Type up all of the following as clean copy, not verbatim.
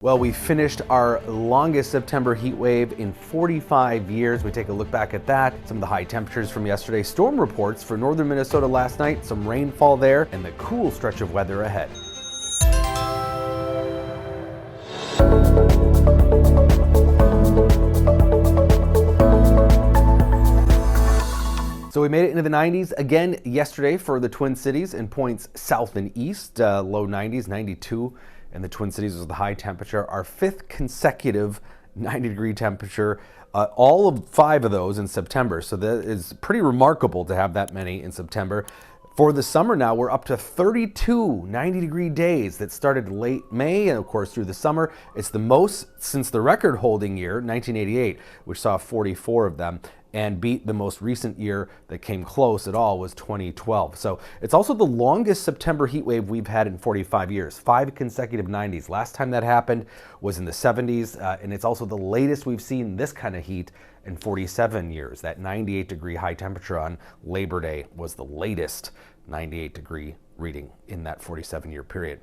Well, we finished our longest September heat wave in 45 years. We take a look back at that, some of the high temperatures from yesterday, storm reports for northern Minnesota last night, some rainfall there, and the cool stretch of weather ahead. So we made it into the 90s again yesterday for the Twin Cities and points south and east, low 90s, 92. And the Twin Cities was the high temperature, our fifth consecutive 90-degree temperature, all of 5 of those in September. So that is pretty remarkable to have that many in September. For the summer now, we're up to 32 90-degree days that started late May and, of course, through the summer. It's the most since the record-holding year, 1988, which saw 44 of them, and beat the most recent year that came close at all was 2012. So it's also the longest September heat wave we've had in 45 years, 5 consecutive 90s. Last time that happened was in the 70s, and it's also the latest we've seen this kind of heat in 47 years. That 98-degree high temperature on Labor Day was the latest 98-degree reading in that 47-year period.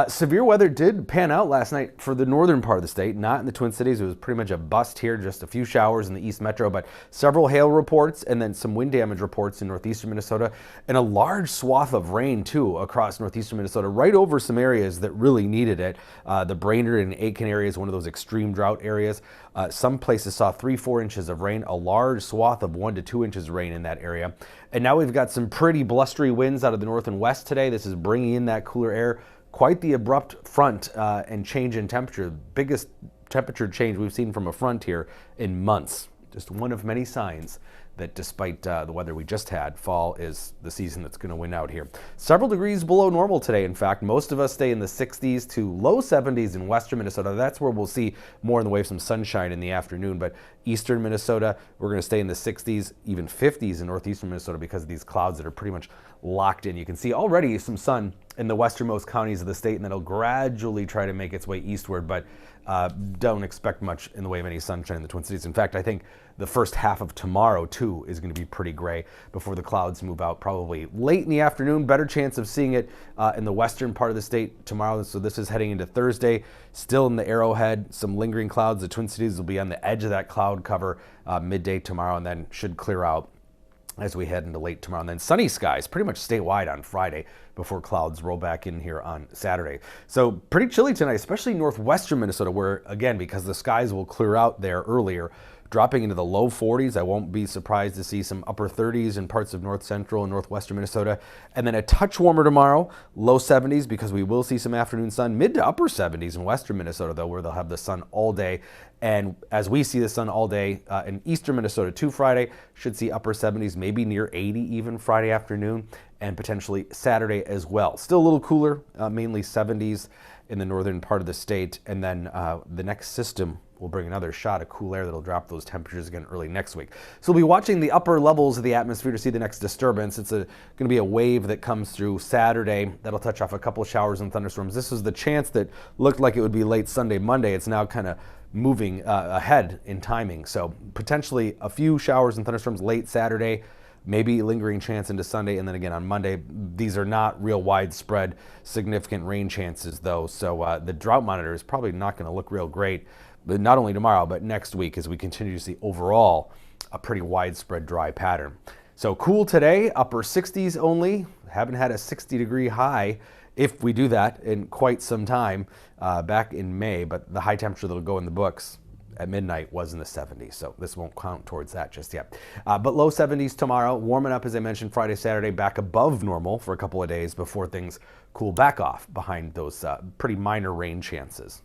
Severe weather did pan out last night for the northern part of the state, not in the Twin Cities. It was pretty much a bust here, just a few showers in the East Metro, but several hail reports and then some wind damage reports in northeastern Minnesota, and a large swath of rain, too, across northeastern Minnesota, right over some areas that really needed it. The Brainerd and Aitkin area is one of those extreme drought areas. Some places saw 3-4 inches of rain, a large swath of 1 to 2 inches of rain in that area. And now we've got some pretty blustery winds out of the north and west today. This is bringing in that cooler air. Quite the abrupt front and change in temperature. Biggest temperature change we've seen from a front here in months. Just one of many signs that despite the weather we just had, fall is the season that's going to win out here. Several degrees below normal today, in fact. Most of us stay in the 60s to low 70s in western Minnesota. That's where we'll see more in the way of some sunshine in the afternoon. But eastern Minnesota, we're going to stay in the 60s, even 50s in northeastern Minnesota because of these clouds that are pretty much locked in. You can see already some sun in the westernmost counties of the state, and that'll gradually try to make its way eastward, but don't expect much in the way of any sunshine in the Twin Cities. In fact, I think the first half of tomorrow, too, is going to be pretty gray before the clouds move out, probably late in the afternoon. Better chance of seeing it in the western part of the state tomorrow. So this is heading into Thursday. Still in the Arrowhead, some lingering clouds. The Twin Cities will be on the edge of that cloud cover midday tomorrow, and then should clear out as we head into late tomorrow. And then sunny skies pretty much statewide on Friday before clouds roll back in here on Saturday. So pretty chilly tonight, especially northwestern Minnesota, where, again, because the skies will clear out there earlier, dropping into the low 40s. I won't be surprised to see some upper 30s in parts of north central and northwestern Minnesota. And then a touch warmer tomorrow, low 70s, because we will see some afternoon sun, mid to upper 70s in western Minnesota, though, where they'll have the sun all day. And as we see the sun all day in eastern Minnesota too, Friday should see upper 70s, maybe near 80 even Friday afternoon, and potentially Saturday as well. Still a little cooler, mainly 70s in the northern part of the state. And then the next system will bring another shot of cool air that'll drop those temperatures again early next week. So we'll be watching the upper levels of the atmosphere to see the next disturbance. It's going to be a wave that comes through Saturday that'll touch off a couple showers and thunderstorms. This is the chance that looked like it would be late Sunday, Monday. It's now kind of moving ahead in timing. So potentially a few showers and thunderstorms late Saturday, maybe lingering chance into Sunday, and then again on Monday. These are not real widespread significant rain chances, though, so the drought monitor is probably not going to look real great, but not only tomorrow, but next week as we continue to see overall a pretty widespread dry pattern. So cool today, upper 60s only. Haven't had a 60-degree high, if we do that, in quite some time back in May, but the high temperature that'll go in the books at midnight was in the 70s, so this won't count towards that just yet. But low 70s tomorrow, warming up, as I mentioned, Friday, Saturday, back above normal for a couple of days before things cool back off behind those pretty minor rain chances.